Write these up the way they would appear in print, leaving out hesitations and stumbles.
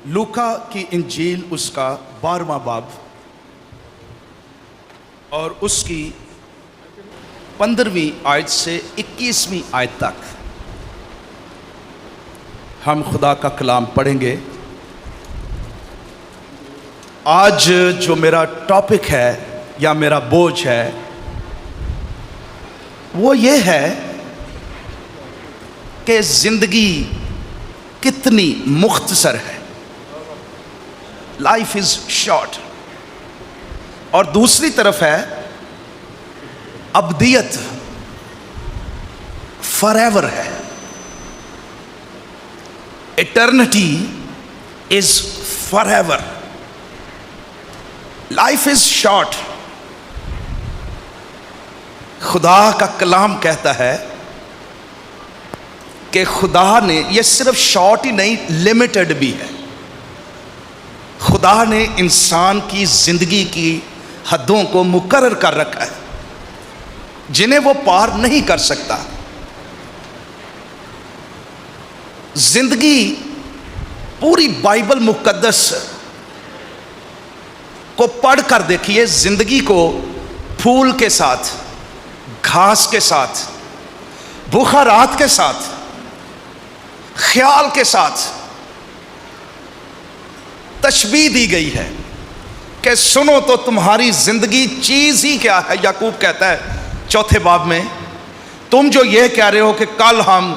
لوکا کی انجیل اس کا 12واں باب اور اس کی 15ویں آیت سے 21ویں آیت تک ہم خدا کا کلام پڑھیں گے۔ آج جو میرا ٹاپک ہے یا میرا بوجھ ہے وہ یہ ہے کہ زندگی کتنی مختصر ہے، لائف از شارٹ، اور دوسری طرف ہے ابدیت فار ایور ہے، eternity is for ever. Life is short. خدا کا کلام کہتا ہے کہ خدا نے یہ صرف شارٹ ہی نہیں، لمیٹڈ بھی ہے۔ خدا نے انسان کی زندگی کی حدوں کو مقرر کر رکھا ہے جنہیں وہ پار نہیں کر سکتا۔ زندگی پوری بائبل مقدس کو پڑھ کر دیکھیے، زندگی کو پھول کے ساتھ، گھاس کے ساتھ، بخارات کے ساتھ، خیال کے ساتھ تشبیہ دی گئی ہے کہ سنو تو تمہاری زندگی چیز ہی کیا ہے۔ یعقوب کہتا ہے 4 باب میں، تم جو یہ کہہ رہے ہو کہ کل ہم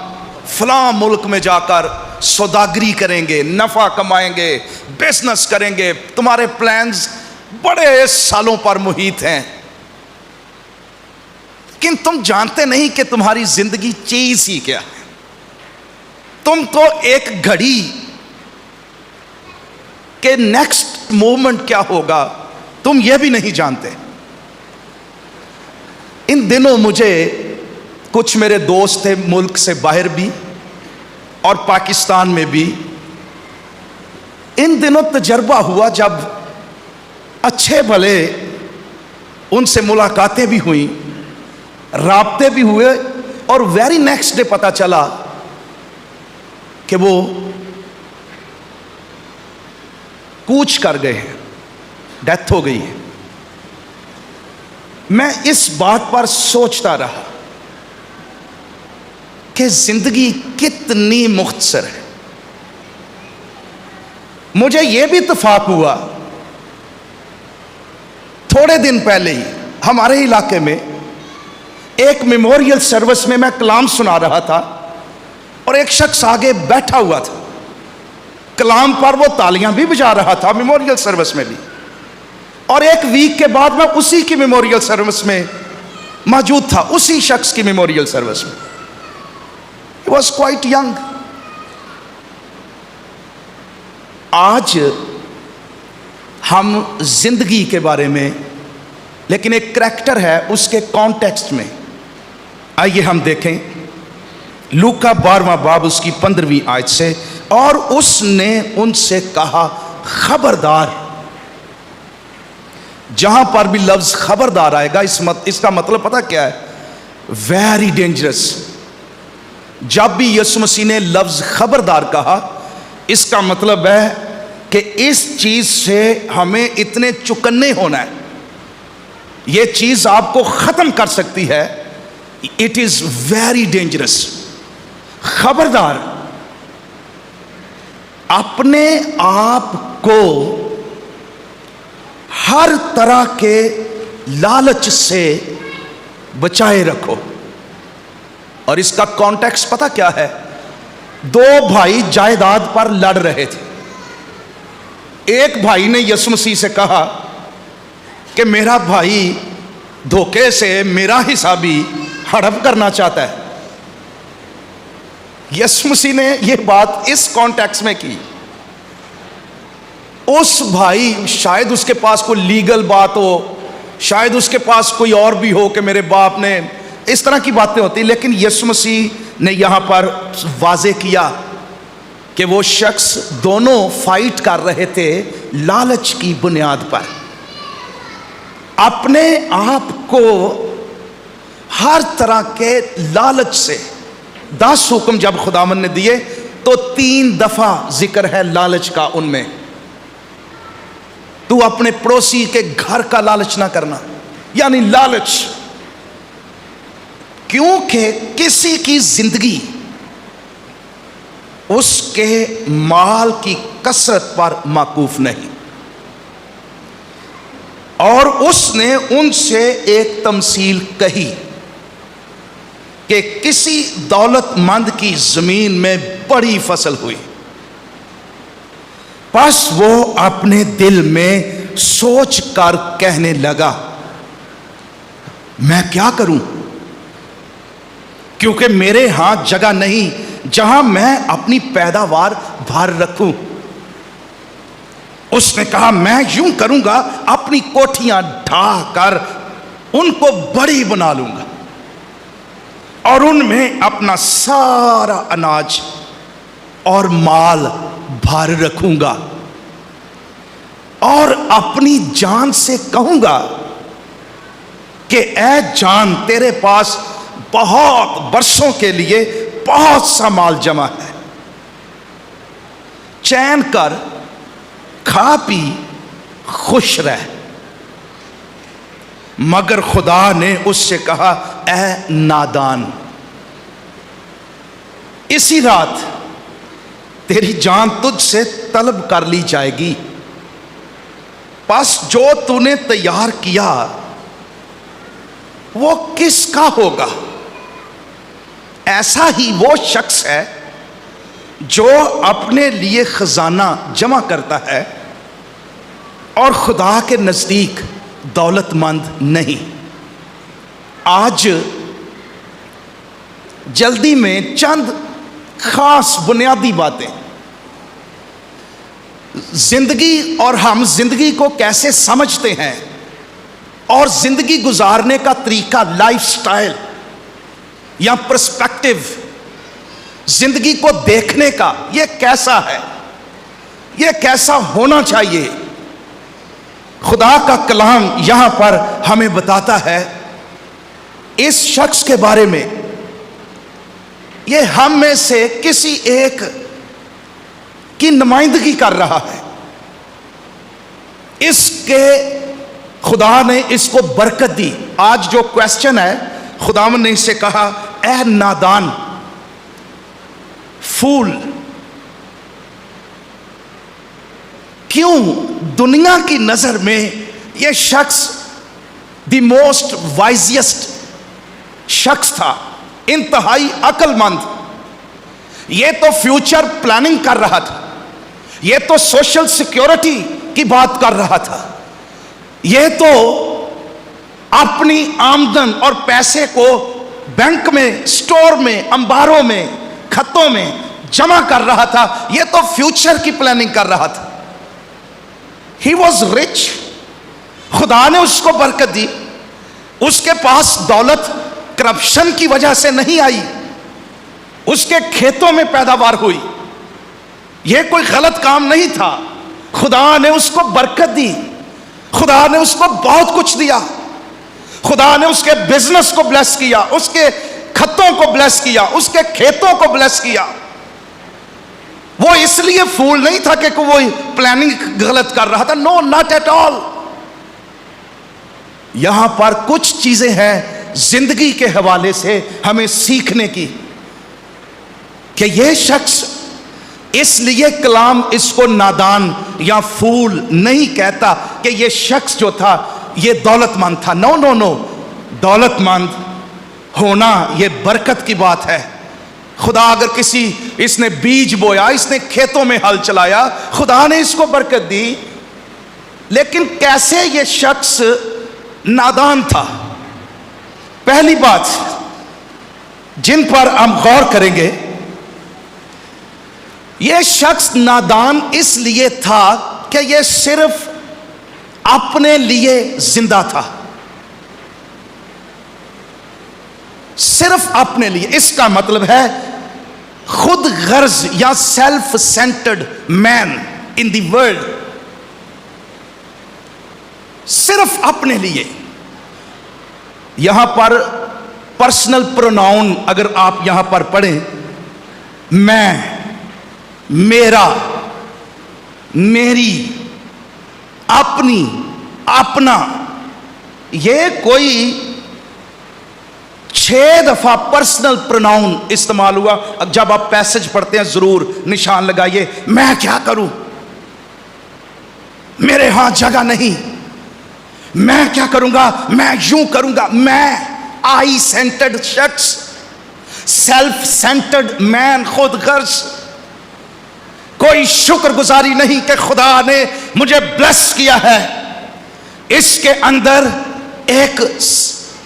فلاں ملک میں جا کر سوداگری کریں گے، نفع کمائیں گے، بزنس کریں گے، تمہارے پلانز بڑے سالوں پر محیط ہیں، لیکن تم جانتے نہیں کہ تمہاری زندگی چیز ہی کیا ہے۔ تم تو ایک گھڑی کہ نیکسٹ مومنٹ کیا ہوگا تم یہ بھی نہیں جانتے۔ ان دنوں مجھے کچھ میرے دوست تھے ملک سے باہر بھی اور پاکستان میں بھی، ان دنوں تجربہ ہوا جب اچھے بھلے ان سے ملاقاتیں بھی ہوئیں، رابطے بھی ہوئے، اور ویری نیکسٹ ڈے پتہ چلا کہ وہ کوچ کر گئے ہیں، ڈیتھ ہو گئی ہے۔ میں اس بات پر سوچتا رہا کہ زندگی کتنی مختصر ہے۔ مجھے یہ بھی اتفاق ہوا، تھوڑے دن پہلے ہی ہمارے علاقے میں ایک میموریل سروس میں کلام سنا رہا تھا، اور ایک شخص آگے بیٹھا ہوا تھا، کلام پر وہ تالیاں بھی بجا رہا تھا میموریل سروس میں بھی، اور ایک ویک کے بعد میں اسی کی میموریل سروس میں موجود تھا، اسی شخص کی میموریل سروس میں۔ He was quite young۔ آج ہم زندگی کے بارے میں، لیکن ایک کریکٹر ہے اس کے کانٹیکسٹ میں، آئیے ہم دیکھیں لوکا 12واں باب اس کی 15ویں آیت سے۔ اور اس نے ان سے کہا خبردار۔ جہاں پر بھی لفظ خبردار آئے گا اس کا مطلب پتہ کیا ہے؟ Very dangerous. جب بھی یسوع مسیح نے لفظ خبردار کہا، اس کا مطلب ہے کہ اس چیز سے ہمیں اتنے چکنے ہونا ہے، یہ چیز آپ کو ختم کر سکتی ہے۔ It is very dangerous. خبردار، اپنے آپ کو ہر طرح کے لالچ سے بچائے رکھو۔ اور اس کا کانٹیکسٹ پتہ کیا ہے؟ 2 بھائی جائیداد پر لڑ رہے تھے۔ ایک بھائی نے یسوع مسیح سے کہا کہ میرا بھائی دھوکے سے میرا حصہ بھی ہڑپ کرنا چاہتا ہے۔ یسوع مسیح نے یہ بات اس کانٹیکسٹ میں کی۔ اس بھائی، شاید اس کے پاس کوئی لیگل بات ہو، شاید اس کے پاس کوئی اور بھی ہو کہ میرے باپ نے، اس طرح کی باتیں ہوتی، لیکن یسوع مسیح نے یہاں پر واضح کیا کہ وہ شخص، دونوں فائٹ کر رہے تھے لالچ کی بنیاد پر۔ اپنے آپ کو ہر طرح کے لالچ سے 10 حکم جب خداوند نے دیے، تو 3 دفعہ ذکر ہے لالچ کا ان میں. تو اپنے پڑوسی کے گھر کا لالچ نہ کرنا، یعنی لالچ، کیونکہ کسی کی زندگی اس کے مال کی کثرت پر موقوف نہیں. اور اس نے ان سے ایک تمثیل کہی کہ کسی دولت مند کی زمین میں بڑی فصل ہوئی، پس وہ اپنے دل میں سوچ کر کہنے لگا میں کیا کروں، کیونکہ میرے ہاں جگہ نہیں جہاں میں اپنی پیداوار بھر رکھوں. اس نے کہا میں یوں کروں گا، اپنی کوٹھیاں ڈھا کر ان کو بڑی بنا لوں گا اور ان میں اپنا سارا اناج اور مال بھر رکھوں گا، اور اپنی جان سے کہوں گا کہ اے جان، تیرے پاس بہت برسوں کے لیے بہت سا مال جمع ہے، چین کر، کھا پی، خوش رہ. مگر خدا نے اس سے کہا اے نادان، اسی رات تیری جان تجھ سے طلب کر لی جائے گی، پس جو تو نے تیار کیا وہ کس کا ہوگا؟ ایسا ہی وہ شخص ہے جو اپنے لیے خزانہ جمع کرتا ہے اور خدا کے نزدیک دولت مند نہیں. آج جلدی میں چند خاص بنیادی باتیں، زندگی اور ہم زندگی کو کیسے سمجھتے ہیں اور زندگی گزارنے کا طریقہ، لائف سٹائل یا پرسپیکٹو، زندگی کو دیکھنے کا یہ کیسا ہے، یہ کیسا ہونا چاہیے. خدا کا کلام یہاں پر ہمیں بتاتا ہے اس شخص کے بارے میں، یہ ہم میں سے کسی ایک کی نمائندگی کر رہا ہے. اس کے خدا نے اس کو برکت دی. آج جو کویسچن ہے، خداوند نے اس سے کہا اے نادان، فول. کیوں دنیا کی نظر میں یہ شخص دی موسٹ وائزیسٹ شخص تھا، انتہائی عقل مند. یہ تو فیوچر پلاننگ کر رہا تھا، یہ تو سوشل سیکیورٹی کی بات کر رہا تھا، یہ تو اپنی آمدن اور پیسے کو بینک میں، سٹور میں، انباروں میں، کھتوں میں جمع کر رہا تھا، یہ تو فیوچر کی پلاننگ کر رہا تھا. He was rich. خدا نے اس کو برکت دی. اس کے پاس دولت کرپشن کی وجہ سے نہیں آئی، اس کے کھیتوں میں پیداوار ہوئی. یہ کوئی غلط کام نہیں تھا. خدا نے اس کو برکت دی، خدا نے اس کو بہت کچھ دیا. خدا نے اس کے بزنس کو بلیس کیا، اس کے کھتوں کو بلیس کیا، اس کے کھیتوں کو بلیس کیا. وہ اس لیے فول نہیں تھا کہ وہ پلاننگ غلط کر رہا تھا. نو، ناٹ ایٹ آل. یہاں پر کچھ چیزیں ہیں زندگی کے حوالے سے ہمیں سیکھنے کی، کہ یہ شخص، اس لیے کلام اس کو نادان یا فول نہیں کہتا کہ یہ شخص جو تھا یہ دولت مند تھا. نو نو نو، دولت مند ہونا یہ برکت کی بات ہے. خدا اگر اس نے بیج بویا، اس نے کھیتوں میں ہل چلایا، خدا نے اس کو برکت دی. لیکن کیسے یہ شخص نادان تھا؟ پہلی بات جن پر ہم غور کریں گے، یہ شخص نادان اس لیے تھا کہ یہ صرف اپنے لیے زندہ تھا، صرف اپنے لیے. اس کا مطلب ہے خود غرض یا self centred man in the world, صرف اپنے لیے. یہاں پر پرسنل پروناؤن اگر آپ یہاں پر پڑھیں، میں، میرا، میری، اپنی، اپنا، یہ کوئی 6 دفعہ پرسنل پروناؤن استعمال ہوا. جب آپ پیسج پڑھتے ہیں ضرور نشان لگائیے. میں کیا کروں، میرے ہاں جگہ نہیں، میں کیا کروں گا، میں یوں کروں گا. میں آئی سینٹرڈ شخص، سیلف سینٹرڈ مین، خود غرض. کوئی شکر گزاری نہیں کہ خدا نے مجھے بلیس کیا ہے. اس کے اندر ایک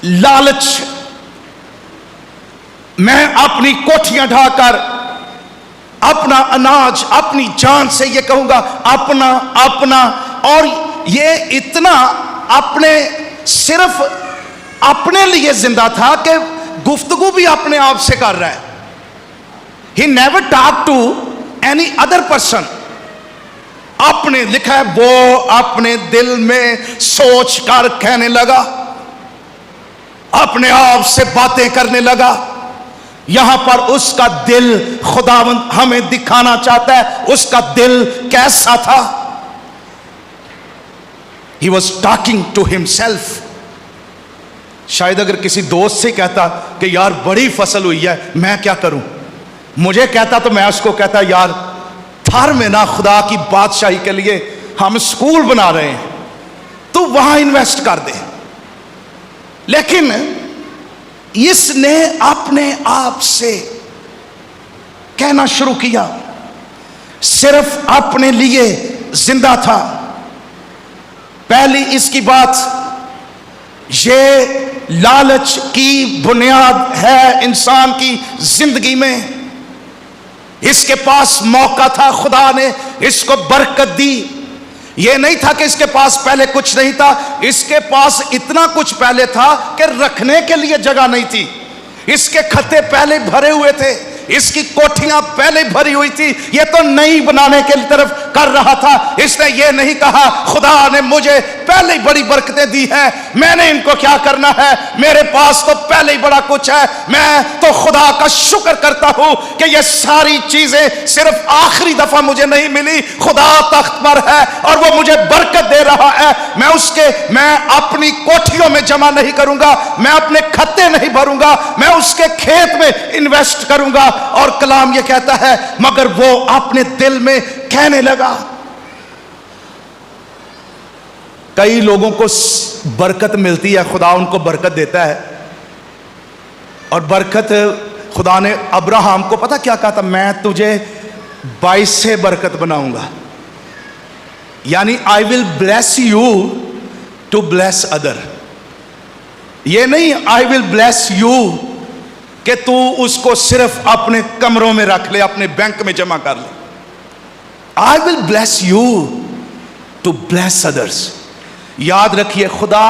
لالچ. میں اپنی کوٹھیاں ڈھا کر اپنا اناج اپنی جان سے یہ کہوں گا اپنا اپنا. اور یہ اتنا اپنے صرف اپنے لیے زندہ تھا کہ گفتگو بھی اپنے آپ سے کر رہا ہے. He never talked to any other person. اپنے لکھا ہے وہ اپنے دل میں سوچ کر کہنے لگا، اپنے آپ سے باتیں کرنے لگا. یہاں پر اس کا دل خداوند ہمیں دکھانا چاہتا ہے اس کا دل کیسا تھا. He was talking to himself. شاید اگر کسی دوست سے کہتا کہ یار بڑی فصل ہوئی ہے میں کیا کروں، مجھے کہتا تو میں اس کو کہتا یار تھر میں نا خدا کی بادشاہی کے لیے ہم سکول بنا رہے ہیں تو وہاں انویسٹ کر دے. لیکن اس نے اپنے آپ سے کہنا شروع کیا، صرف اپنے لیے زندہ تھا. پہلی اس کی بات، یہ لالچ کی بنیاد ہے انسان کی زندگی میں. اس کے پاس موقع تھا، خدا نے اس کو برکت دی. یہ نہیں تھا کہ اس کے پاس پہلے کچھ نہیں تھا، اس کے پاس اتنا کچھ پہلے تھا کہ رکھنے کے لیے جگہ نہیں تھی. اس کے کھتے پہلے بھرے ہوئے تھے، اس کی کوٹھیاں پہلے بھری ہوئی تھی. یہ تو نئی بنانے کے طرف کر رہا تھا. اس نے یہ نہیں کہا خدا نے مجھے پہلے ہی بڑی برکتیں دی ہیں، میں نے ان کو کیا کرنا ہے، میرے پاس تو پہلے ہی بڑا کچھ ہے. میں تو خدا کا شکر کرتا ہوں کہ یہ ساری چیزیں صرف آخری دفعہ مجھے نہیں ملی، خدا تخت پر ہے اور وہ مجھے برکت دے رہا ہے. میں اپنی کوٹھیوں میں جمع نہیں کروں گا، میں اپنے کھتے نہیں بھروں گا، میں اس کے کھیت میں انویسٹ کروں گا. اور کلام یہ کہتا ہے مگر وہ اپنے دل میں کہنے لگا. کئی لوگوں کو برکت ملتی ہے، خدا ان کو برکت دیتا ہے. اور برکت خدا نے ابراہم کو پتہ کیا کہا تھا، میں تجھے 22 سے برکت بناؤں گا. یعنی I will bless you to bless other. یہ نہیں I will bless you کہ تو اس کو صرف اپنے کمروں میں رکھ لے، اپنے بینک میں جمع کر لے. I will bless you to bless others. یاد رکھیے خدا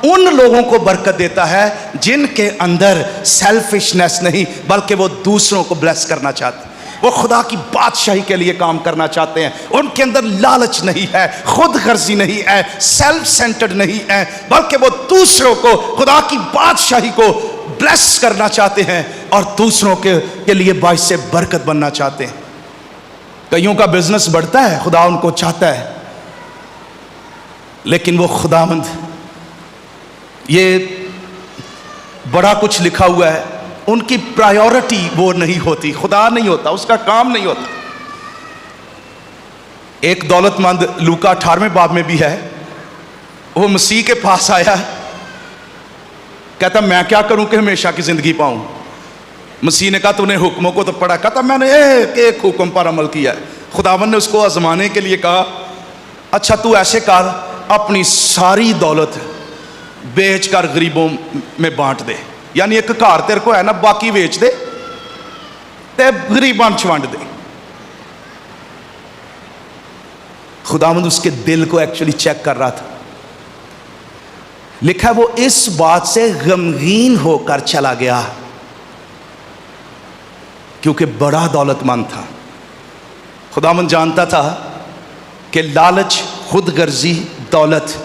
ان لوگوں کو برکت دیتا ہے جن کے اندر سیلفشنس نہیں بلکہ وہ دوسروں کو بلیس کرنا چاہتے ہیں، وہ خدا کی بادشاہی کے لیے کام کرنا چاہتے ہیں. ان کے اندر لالچ نہیں ہے، خود غرضی نہیں ہے، سیلف سینٹرڈ نہیں ہے، بلکہ وہ دوسروں کو خدا کی بادشاہی کو بلیس کرنا چاہتے ہیں اور دوسروں کے لیے باعث برکت بننا چاہتے ہیں. کئیوں کا بزنس بڑھتا ہے، خدا ان کو چاہتا ہے، لیکن وہ خداوند یہ بڑا کچھ لکھا ہوا ہے، ان کی پرائیورٹی وہ نہیں ہوتی، خدا نہیں ہوتا، اس کا کام نہیں ہوتا. ایک دولت مند لوکا 18 باب میں بھی ہے، وہ مسیح کے پاس آیا، کہتا میں کیا کروں کہ ہمیشہ کی زندگی پاؤں. مسیح نے کہا تو نے حکموں کو تو پڑھا، کہتا میں نے ایک حکم پر عمل کیا ہے. خداوند نے اس کو آزمانے کے لیے کہا اچھا تو ایسے کر، اپنی ساری دولت بیچ کر غریبوں میں بانٹ دے. یعنی ایک گھر تیرے کو ہے نا، باقی بیچ دے تے غریباں چھوانٹ دے. خداوند اس کے دل کو ایکچولی چیک کر رہا تھا. لکھا وہ اس بات سے غمگین ہو کر چلا گیا کیونکہ بڑا دولت مند تھا. خداوند جانتا تھا کہ لالچ، خود غرضی، دولت،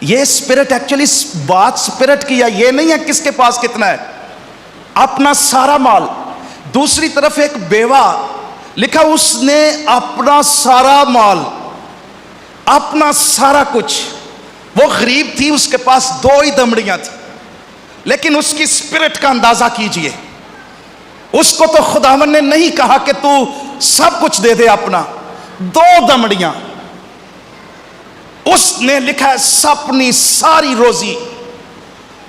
یہ سپرٹ ایکچولی بات سپرٹ کی ہے، یہ نہیں ہے کس کے پاس کتنا ہے، اپنا سارا مال. دوسری طرف ایک بیوہ لکھا اس نے اپنا سارا مال، اپنا سارا کچھ، وہ غریب تھی، اس کے پاس 2 ہی دمڑیاں تھی، لیکن اس کی اسپرٹ کا اندازہ کیجئے. اس کو تو خداوند نے نہیں کہا کہ تو سب کچھ دے دے اپنا، 2 دمڑیاں. اس نے لکھا ہے اپنی ساری روزی،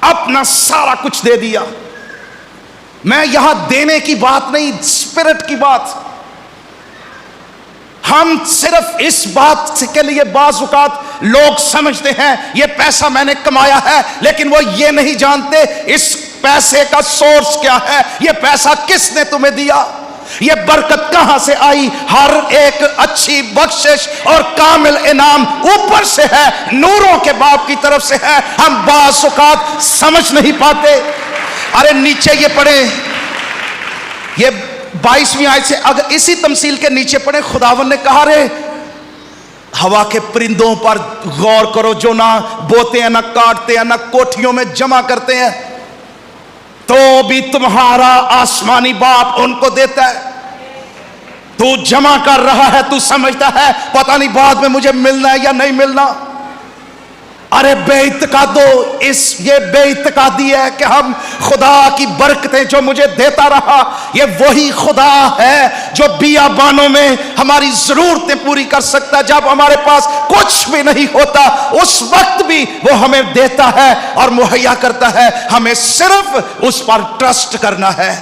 اپنا سارا کچھ دے دیا. میں یہاں دینے کی بات نہیں، اسپرٹ کی بات. ہم صرف اس بات کے لیے بعض اوقات لوگ سمجھتے ہیں یہ پیسہ میں نے کمایا ہے، لیکن وہ یہ نہیں جانتے اس پیسے کا سورس کیا ہے، یہ پیسہ کس نے تمہیں دیا، یہ برکت کہاں سے آئی. ہر ایک اچھی بخشش اور کامل انعام اوپر سے ہے، نوروں کے باپ کی طرف سے ہے. ہم بعض اوقات سمجھ نہیں پاتے. ارے نیچے یہ پڑھیں، یہ 22ویں آیت سے اگر اسی تمثیل کے نیچے پڑھیں، خداوند نے کہا رے ہوا کے پرندوں پر غور کرو جو نہ بوتے ہیں، نہ کاٹتے ہیں، نہ کوٹھیوں میں جمع کرتے ہیں، تو بھی تمہارا آسمانی باپ ان کو دیتا ہے. تو جمع کر رہا ہے، تو سمجھتا ہے پتہ نہیں بعد میں مجھے ملنا ہے یا نہیں ملنا. ارے بے اعتقادو، یہ بے اعتقادی ہے کہ ہم خدا کی برکتیں جو مجھے دیتا رہا، یہ وہی خدا ہے جو بیابانوں میں ہماری ضرورتیں پوری کر سکتا ہے. جب ہمارے پاس کچھ بھی نہیں ہوتا اس وقت بھی وہ ہمیں دیتا ہے اور مہیا کرتا ہے. ہمیں صرف اس پر ٹرسٹ کرنا ہے،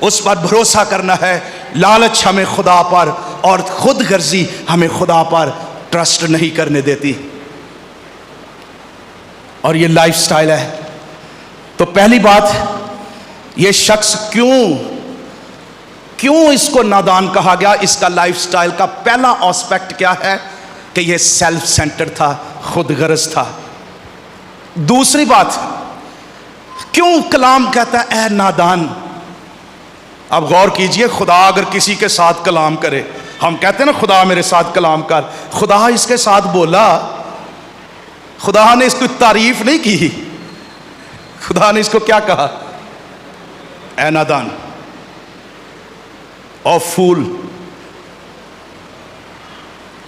اس پر بھروسہ کرنا ہے. لالچ ہمیں خدا پر اور خود غرضی ہمیں خدا پر ٹرسٹ نہیں کرنے دیتی. اور یہ لائف سٹائل ہے. تو پہلی بات، یہ شخص کیوں اس کو نادان کہا گیا؟ اس کا لائف سٹائل کا پہلا آسپیکٹ کیا ہے کہ یہ سیلف سینٹر تھا، خود غرض تھا. دوسری بات، کیوں کلام کہتا ہے اے نادان؟ اب غور کیجئے، خدا اگر کسی کے ساتھ کلام کرے، ہم کہتے ہیں نا خدا میرے ساتھ کلام کر، خدا اس کے ساتھ بولا، خدا نے اس کو تعریف نہیں کی، خدا نے اس کو کیا کہا؟ اے نادان او فول.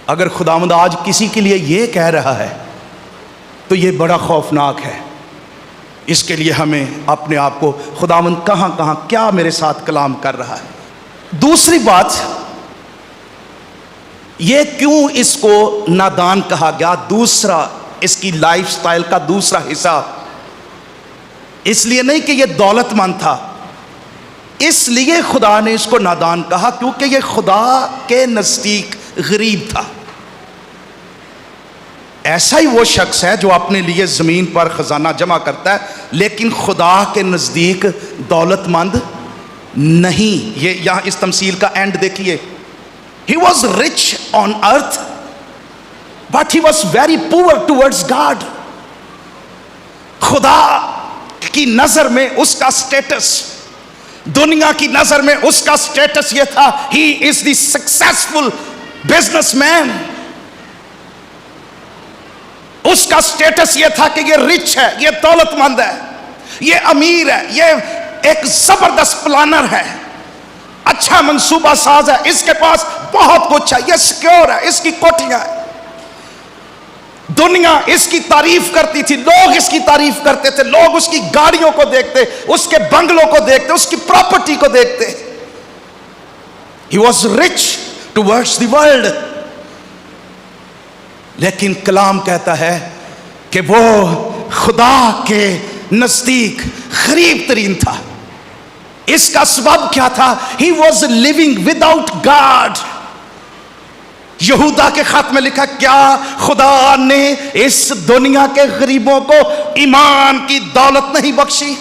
اگر خداوند آج کسی کے لیے یہ کہہ رہا ہے تو یہ بڑا خوفناک ہے. اس کے لیے ہمیں اپنے آپ کو خداوند کہاں کیا میرے ساتھ کلام کر رہا ہے. دوسری بات، یہ کیوں اس کو نادان کہا گیا؟ دوسرا، اس کی لائف سٹائل کا دوسرا حصہ، اس لیے نہیں کہ یہ دولت مند تھا، اس لیے خدا نے اس کو نادان کہا کیونکہ یہ خدا کے نزدیک غریب تھا. ایسا ہی وہ شخص ہے جو اپنے لیے زمین پر خزانہ جمع کرتا ہے لیکن خدا کے نزدیک دولت مند نہیں. یہ یہاں اس تمثیل کا اینڈ دیکھیے. He was rich on earth but he was very poor towards God. خدا کی نظر میں اس کا سٹیٹس، دنیا کی نظر میں اس کا سٹیٹس یہ تھا he is the successful businessman. اس کا سٹیٹس یہ تھا کہ یہ رچ ہے، یہ دولت مند ہے، یہ امیر ہے، یہ ایک زبردست پلانر ہے، اچھا منصوبہ ساز ہے، اس کے پاس بہت کچھ ہے، یہ سیکیور ہے، اس کی کوٹھیاں ہیں. دنیا اس کی تعریف کرتی تھی، لوگ اس کی تعریف کرتے تھے، لوگ اس کی گاڑیوں کو دیکھتے، اس کے بنگلوں کو دیکھتے، اس کی پراپرٹی کو دیکھتے. He was rich towards the world. لیکن کلام کہتا ہے کہ وہ خدا کے نزدیک غریب ترین تھا. اس کا سبب کیا تھا؟ He was living without God. یہودا کے خط میں لکھا، کیا خدا نے اس دنیا کے غریبوں کو ایمان کی دولت نہیں بخشی؟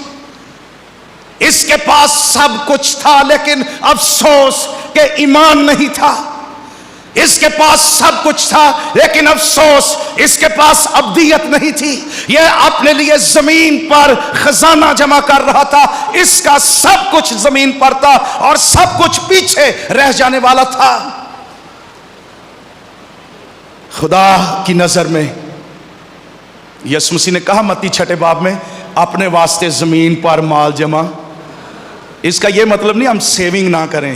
اس کے پاس سب کچھ تھا لیکن افسوس کہ ایمان نہیں تھا. اس کے پاس سب کچھ تھا لیکن افسوس اس کے پاس ابدیت نہیں تھی. یہ اپنے لیے زمین پر خزانہ جمع کر رہا تھا، اس کا سب کچھ زمین پر تھا اور سب کچھ پیچھے رہ جانے والا تھا. خدا کی نظر میں یسوع مسیح نے کہا متی 6 باب میں، اپنے واسطے زمین پر مال جمع. اس کا یہ مطلب نہیں ہم سیونگ نہ کریں،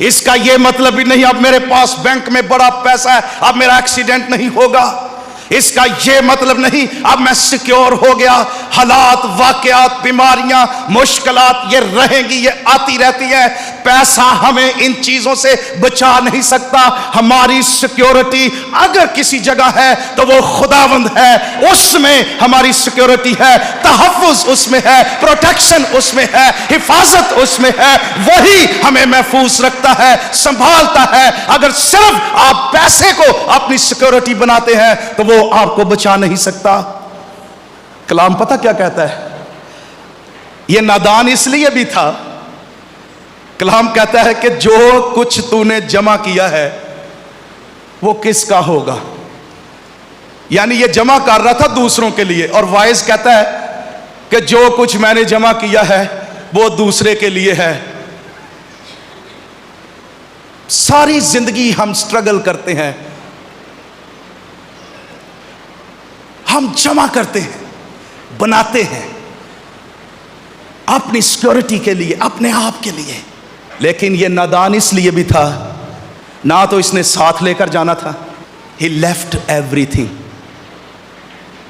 اس کا یہ مطلب بھی نہیں اب میرے پاس بینک میں بڑا پیسہ ہے اب میرا ایکسیڈنٹ نہیں ہوگا. اس کا یہ مطلب نہیں اب میں سیکیور ہو گیا. حالات، واقعات، بیماریاں، مشکلات یہ رہیں گی، یہ آتی رہتی ہے. پیسہ ہمیں ان چیزوں سے بچا نہیں سکتا. ہماری سیکیورٹی اگر کسی جگہ ہے تو وہ خداوند ہے، اس میں ہماری سیکیورٹی ہے، تحفظ اس میں ہے، پروٹیکشن اس میں ہے، حفاظت اس میں ہے. وہی ہمیں محفوظ رکھتا ہے، سنبھالتا ہے. اگر صرف آپ پیسے کو اپنی سیکیورٹی بناتے ہیں تو وہ آپ کو بچا نہیں سکتا. کلام پتہ کیا کہتا ہے؟ یہ نادان اس لیے بھی تھا. کلام کہتا ہے کہ جو کچھ تو نے جمع کیا ہے وہ کس کا ہوگا. یعنی یہ جمع کر رہا تھا دوسروں کے لیے، اور وائز کہتا ہے کہ جو کچھ میں نے جمع کیا ہے وہ دوسرے کے لیے ہے. ساری زندگی ہم سٹرگل کرتے ہیں، ہم جمع کرتے ہیں، بناتے ہیں اپنی سیکیورٹی کے لیے، اپنے آپ کے لیے. لیکن یہ نادان اس لیے بھی تھا، نہ تو اس نے ساتھ لے کر جانا تھا. He left everything.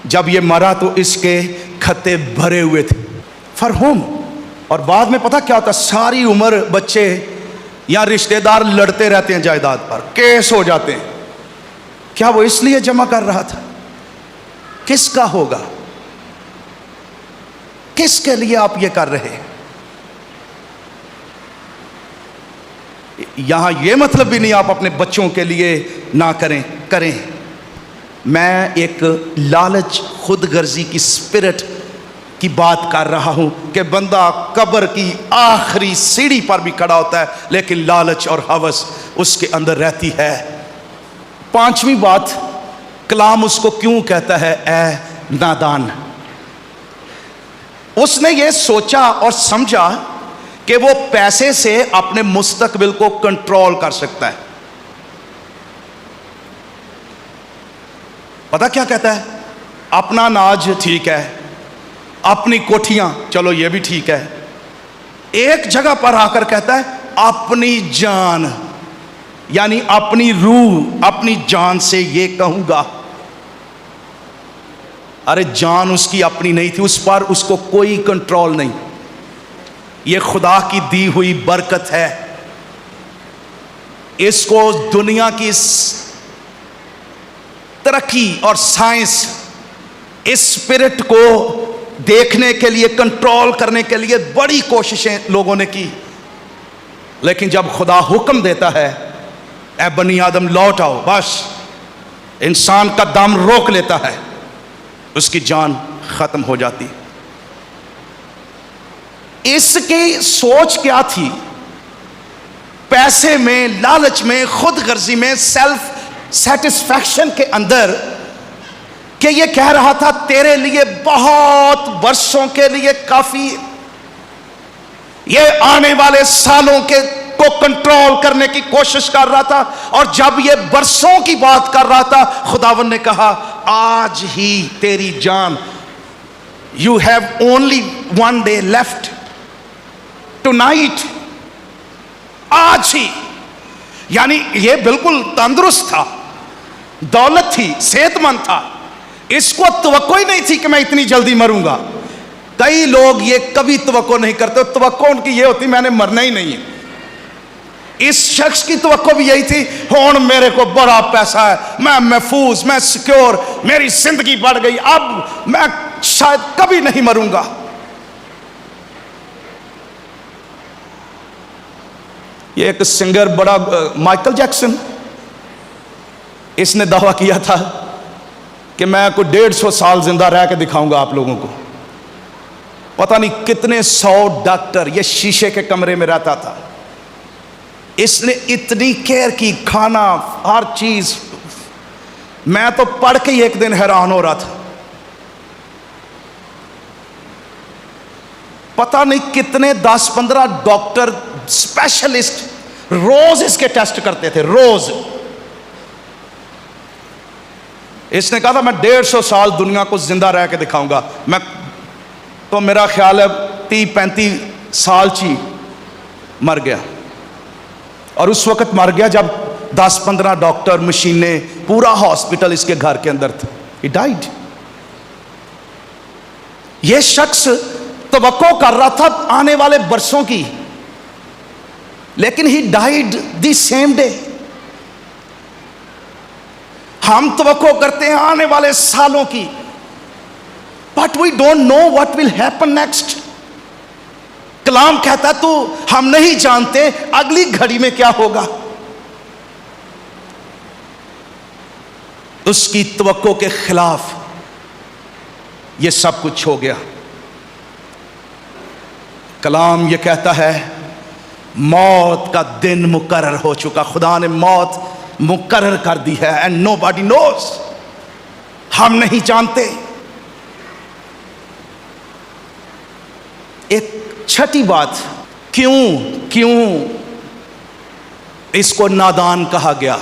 جب یہ مرا تو اس کے کھتے بھرے ہوئے تھے. For whom؟ اور بعد میں پتہ کیا ہوتا، ساری عمر بچے یا رشتہ دار لڑتے رہتے ہیں جائیداد پر، کیس ہو جاتے ہیں. کیا وہ اس لیے جمع کر رہا تھا؟ کس کا ہوگا؟ کس کے لیے آپ یہ کر رہے ہیں؟ یہاں یہ مطلب بھی نہیں آپ اپنے بچوں کے لیے نہ کریں. میں ایک لالچ، خود غرضی کی سپرٹ کی بات کر رہا ہوں کہ بندہ قبر کی آخری سیڑھی پر بھی کھڑا ہوتا ہے لیکن لالچ اور ہوس اس کے اندر رہتی ہے. پانچویں بات، کلام اس کو کیوں کہتا ہے اے نادان؟ اس نے یہ سوچا اور سمجھا کہ وہ پیسے سے اپنے مستقبل کو کنٹرول کر سکتا ہے. پتہ کیا کہتا ہے؟ اپنا ناج ٹھیک ہے، اپنی کوٹھیاں چلو یہ بھی ٹھیک ہے. ایک جگہ پر آ کر کہتا ہے اپنی جان، یعنی اپنی روح، اپنی جان سے یہ کہوں گا. ارے جان اس کی اپنی نہیں تھی، اس پر اس کو کوئی کنٹرول نہیں. یہ خدا کی دی ہوئی برکت ہے. اس کو دنیا کی اس ترقی اور سائنس اس اسپرٹ کو دیکھنے کے لیے، کنٹرول کرنے کے لیے بڑی کوششیں لوگوں نے کی. لیکن جب خدا حکم دیتا ہے اے بنی آدم لوٹ آؤ، بس انسان کا دم روک لیتا ہے، اس کی جان ختم ہو جاتی. اس کی سوچ کیا تھی؟ پیسے میں، لالچ میں، خود غرضی میں، سیلف سیٹسفیکشن کے اندر، کہ یہ کہہ رہا تھا تیرے لیے بہت برسوں کے لیے کافی، یہ آنے والے سالوں کو کنٹرول کرنے کی کوشش کر رہا تھا. اور جب یہ برسوں کی بات کر رہا تھا، خداوند نے کہا آج ہی تیری جان، you have only one day left tonight. آج ہی. یعنی یہ بالکل تندرست تھا، دولت تھی، صحت مند تھا. اس کو توقع ہی نہیں تھی کہ میں اتنی جلدی مروں گا. کئی لوگ یہ کبھی توقع نہیں کرتے، توقع ان کی یہ ہوتی میں نے مرنا ہی نہیں ہے. اس شخص کی توقع بھی یہی تھی، ہون میرے کو بڑا پیسہ ہے، میں محفوظ، میں سیکیور، میری زندگی بڑھ گئی، اب میں شاید کبھی نہیں مروں گا. یہ ایک سنگر بڑا مائیکل جیکسن، اس نے دعویٰ کیا تھا کہ میں کوئی 150 سال زندہ رہ کے دکھاؤں گا آپ لوگوں کو. پتہ نہیں کتنے 100 ڈاکٹر، یہ شیشے کے کمرے میں رہتا تھا. اس نے اتنی کیئر کی، کھانا، ہر چیز. میں تو پڑھ کے ہی ایک دن حیران ہو رہا تھا. پتہ نہیں کتنے 10-15 ڈاکٹر اسپیشلسٹ روز اس کے ٹیسٹ کرتے تھے، روز. اس نے کہا تھا میں 150 سال دنیا کو زندہ رہ کے دکھاؤں گا. میں تو میرا خیال ہے 30-35 سال چی مر گیا. اور اس وقت مر گیا جب 10-15 ڈاکٹر مشینیں پورا ہاسپٹل اس کے گھر کے اندر تھا. He died. یہ شخص توقع کر رہا تھا آنے والے برسوں کی, لیکن he died the same day. ہم توقع کرتے ہیں آنے والے سالوں کی, but we don't know what will happen next. کلام کہتا ہے تو ہم نہیں جانتے اگلی گھڑی میں کیا ہوگا. اس کی توقع کے خلاف یہ سب کچھ ہو گیا. کلام یہ کہتا ہے موت کا دن مقرر ہو چکا. خدا نے موت مقرر کر دی ہے, and nobody knows. ہم نہیں جانتے. ایک چھٹی بات, کیوں اس کو نادان کہا گیا.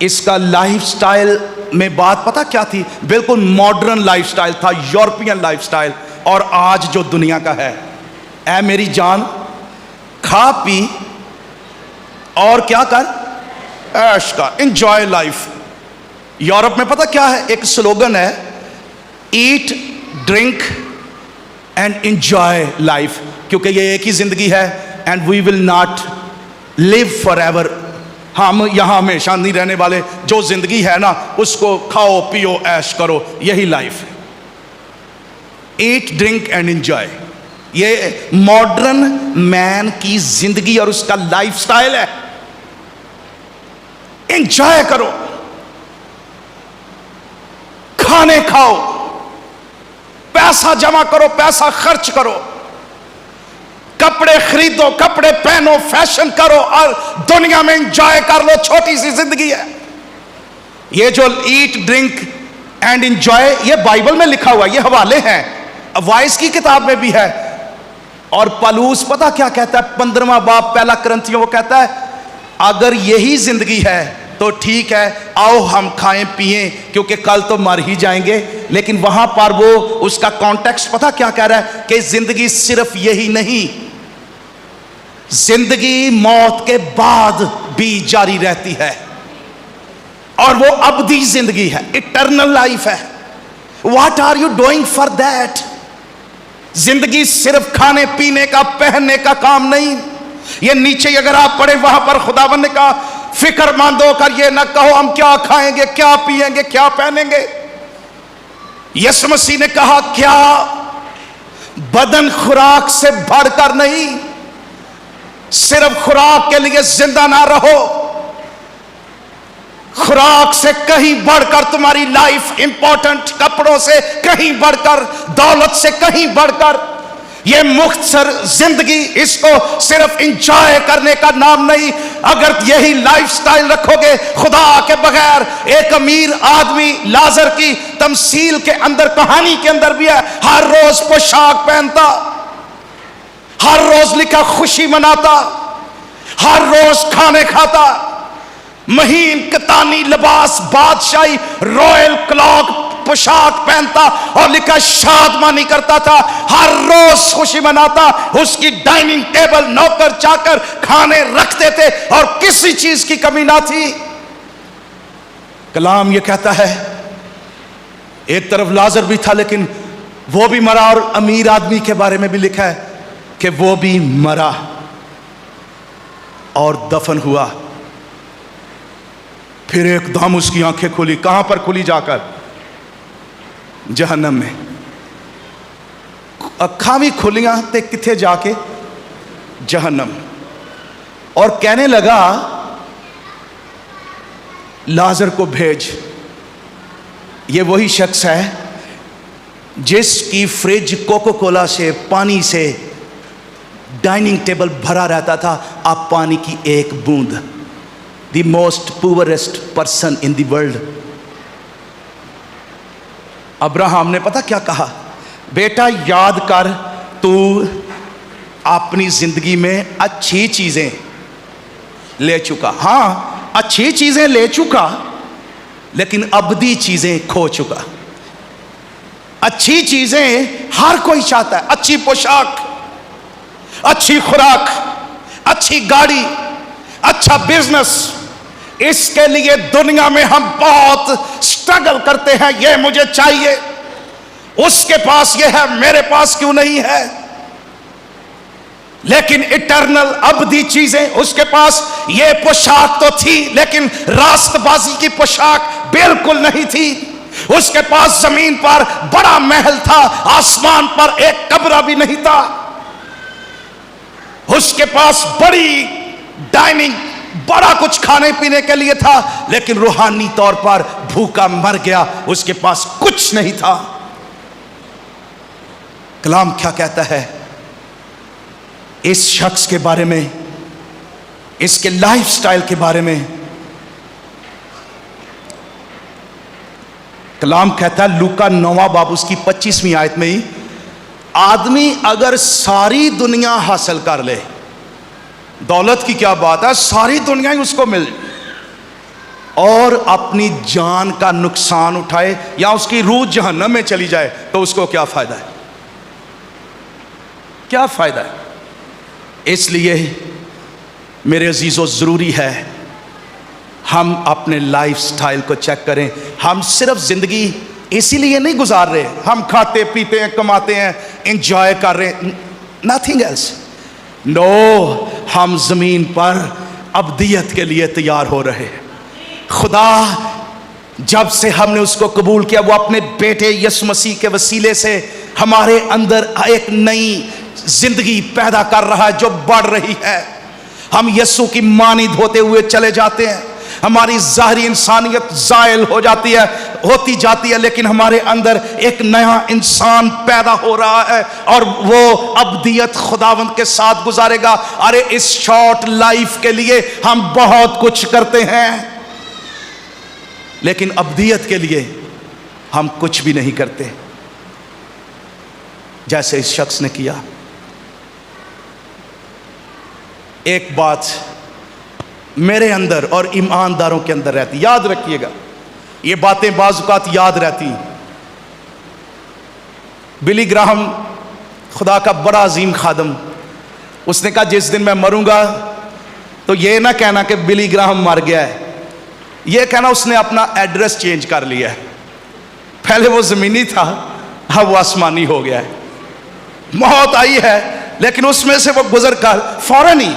اس کا لائف سٹائل میں بات پتہ کیا تھی؟ بالکل ماڈرن لائف سٹائل تھا, یورپین لائف سٹائل. اور آج جو دنیا کا ہے, اے میری جان کھا پی اور کیا کر, عیش کر, انجوائے لائف. یورپ میں پتہ کیا ہے, ایک سلوگن ہے, eat drink and enjoy life, کیونکہ یہ ایک ہی زندگی ہے, and we will not live forever. ہم یہاں ہمیشہ نہیں رہنے والے. جو زندگی ہے نا اس کو کھاؤ پیو عیش کرو, یہی لائف ہے. ایٹ ڈرنک اینڈ انجوائے, یہ ماڈرن مین کی زندگی اور اس کا لائف سٹائل ہے. انجوائے کرو, کھانے کھاؤ, پیسہ جمع کرو, پیسہ خرچ کرو, کپڑے خریدو, کپڑے پہنو, فیشن کرو اور دنیا میں انجوائے کر لو. چھوٹی سی زندگی ہے. یہ جو ایٹ ڈرنک اینڈ انجوائے یہ بائبل میں لکھا ہوا, یہ حوالے ہیں, وائس کی کتاب میں بھی ہے. اور پالوس پتہ کیا کہتا ہے, 15واں باب پہلا کرنتھیوں, وہ کہتا ہے اگر یہی زندگی ہے تو ٹھیک ہے, آؤ ہم کھائیں پیئیں کیونکہ کل تو مر ہی جائیں گے. لیکن وہاں پر وہ اس کا کانٹیکسٹ پتہ کیا کہہ رہا ہے کہ زندگی صرف یہی نہیں, زندگی موت کے بعد بھی جاری رہتی ہے, اور وہ ابدی زندگی ہے, اٹرنل لائف ہے. What are you doing for that? زندگی صرف کھانے پینے کا پہننے کا کام نہیں. یہ نیچے اگر آپ پڑھیں وہاں پر خداوند نے کہا فکر مند ہو کر یہ نہ کہو ہم کیا کھائیں گے, کیا پیئیں گے, کیا پہنیں گے. یسوع مسیح نے کہا کیا بدن خوراک سے بڑھ کر نہیں, صرف خوراک کے لیے زندہ نہ رہو, خوراک سے کہیں بڑھ کر تمہاری لائف امپورٹنٹ, کپڑوں سے کہیں بڑھ کر, دولت سے کہیں بڑھ کر. یہ مختصر زندگی اس کو صرف انجوائے کرنے کا نام نہیں. اگر یہی لائف سٹائل رکھو گے خدا کے بغیر, ایک امیر آدمی لازر کی تمثیل کے اندر, کہانی کے اندر بھی ہے, ہر روز پوشاک پہنتا, ہر روز لکھا خوشی مناتا, ہر روز کھانے کھاتا, مہین کتانی لباس, بادشاہی رویل کلاک پوشاک پہنتا, اور لکھا شادمانی کرتا تھا, ہر روز خوشی مناتا. اس کی ڈائننگ ٹیبل نوکر چاکر کھانے رکھتے تھے اور کسی چیز کی کمی نہ تھی. کلام یہ کہتا ہے ایک طرف لازر بھی تھا لیکن وہ بھی مرا, اور امیر آدمی کے بارے میں بھی لکھا ہے کہ وہ بھی مرا اور دفن ہوا. پھر ایک دم اس کی آنکھیں کھلی. کہاں پر کھلی؟ جا کر جہنم میں. اکھاں بھی کھلیاں تے کتھے جا کے؟ جہنم. اور کہنے لگا لازر کو بھیج. یہ وہی شخص ہے جس کی فریج کوکو کولا سے, پانی سے ڈائننگ ٹیبل بھرا رہتا تھا, اب پانی کی ایک بوند. The most poorest person in the world. Abraham نے پتہ کیا کہا؟ بیٹا یاد کر تو اپنی زندگی میں اچھی چیزیں لے چکا. ہاں اچھی چیزیں لے چکا لیکن ابدی چیزیں کھو چکا. اچھی چیزیں ہر کوئی چاہتا ہے, اچھی پوشاک, اچھی خوراک, اچھی گاڑی، اچھا بزنس، اس کے لیے دنیا میں ہم بہت سٹرگل کرتے ہیں، یہ مجھے چاہیے، اس کے پاس یہ ہے میرے پاس کیوں نہیں ہے؟ لیکن اٹرنل ابدی چیزیں، اس کے پاس یہ پوشاک تو تھی لیکن راست بازی کی پوشاک بالکل نہیں تھی، اس کے پاس زمین پر بڑا محل تھا، آسمان پر ایک کمرہ بھی نہیں تھا، اس کے پاس بڑی ڈائننگ، بڑا کچھ کھانے پینے کے لیے تھا، لیکن روحانی طور پر بھوکا مر گیا، اس کے پاس کچھ نہیں تھا۔ کلام کیا کہتا ہے اس شخص کے بارے میں، اس کے لائف سٹائل کے بارے میں؟ کلام کہتا ہے لوکا 9 باب اس کی 25ویں آیت میں ہی، آدمی اگر ساری دنیا حاصل کر لے، دولت کی کیا بات ہے، ساری دنیا ہی اس کو مل جائے، اور اپنی جان کا نقصان اٹھائے یا اس کی روح جہنم میں چلی جائے، تو اس کو کیا فائدہ ہے؟ کیا فائدہ ہے؟ اس لیے میرے عزیزو ضروری ہے ہم اپنے لائف سٹائل کو چیک کریں۔ ہم صرف زندگی اسی لیے نہیں گزار رہے، ہم کھاتے پیتے ہیں، کماتے ہیں، انجوائے کر رہے ہیں، nothing else۔ نو، ہم زمین پر ابدیت کے لیے تیار ہو رہے ہیں۔ خدا جب سے ہم نے اس کو قبول کیا، وہ اپنے بیٹے یسوع مسیح کے وسیلے سے ہمارے اندر ایک نئی زندگی پیدا کر رہا ہے جو بڑھ رہی ہے۔ ہم یسوع کی مانند ہوتے ہوئے چلے جاتے ہیں، ہماری ظاہری انسانیت زائل ہوتی جاتی ہے، لیکن ہمارے اندر ایک نیا انسان پیدا ہو رہا ہے، اور وہ ابدیت خداوند کے ساتھ گزارے گا۔ ارے اس شارٹ لائف کے لیے ہم بہت کچھ کرتے ہیں، لیکن ابدیت کے لیے ہم کچھ بھی نہیں کرتے، جیسے اس شخص نے کیا۔ ایک بات میرے اندر اور ایمانداروں کے اندر رہتی، یاد رکھیے گا، یہ باتیں بعض اوقات یاد رہتی ہیں۔ بلی گراہم خدا کا بڑا عظیم خادم، اس نے کہا جس دن میں مروں گا تو یہ نہ کہنا کہ بلی گراہم مر گیا ہے، یہ کہنا اس نے اپنا ایڈریس چینج کر لیا ہے، پہلے وہ زمینی تھا اب وہ آسمانی ہو گیا ہے۔ موت آئی ہے لیکن اس میں سے وہ گزر کر فوراً ہی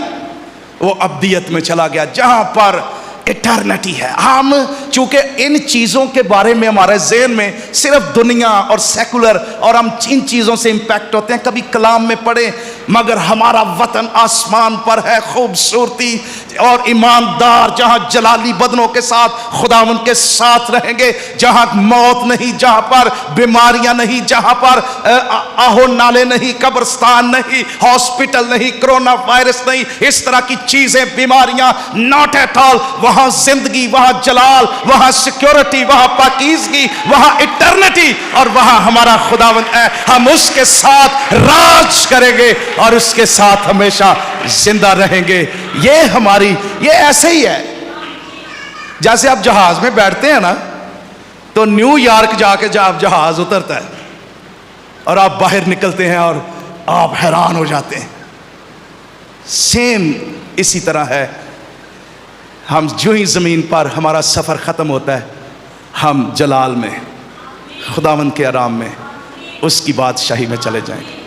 وہ ابدیت میں چلا گیا، جہاں پر ایٹرنٹی ہے۔ ہم چونکہ ان چیزوں کے بارے میں ہمارے ذہن میں صرف دنیا اور سیکولر، اور ہم ان چیزوں سے امپیکٹ ہوتے ہیں، کبھی کلام میں پڑھیں، مگر ہمارا وطن آسمان پر ہے، خوبصورتی اور ایماندار، جہاں جلالی بدنوں کے ساتھ خداوند کے ساتھ رہیں گے، جہاں موت نہیں، جہاں پر بیماریاں نہیں، جہاں پر آہو نالے نہیں، قبرستان نہیں، ہاسپٹل نہیں، کرونا وائرس نہیں، اس طرح کی چیزیں، بیماریاں، ناٹ ایٹ آل۔ وہاں زندگی، وہاں جلال، وہاں سیکیورٹی، وہاں پاکیزگی، وہاں اٹرنٹی، اور وہاں ہمارا خداوند ہے، ہم اس کے ساتھ راج کریں گے اور اس کے ساتھ ہمیشہ زندہ رہیں گے۔ یہ ایسے ہی ہے جیسے آپ جہاز میں بیٹھتے ہیں نا، تو نیو یارک جا کے جب جہاز اترتا ہے اور آپ باہر نکلتے ہیں اور آپ حیران ہو جاتے ہیں، سیم اسی طرح ہے۔ ہم جو ہی زمین پر ہمارا سفر ختم ہوتا ہے، ہم جلال میں، خداوند کے آرام میں، اس کی بادشاہی میں چلے جائیں گے۔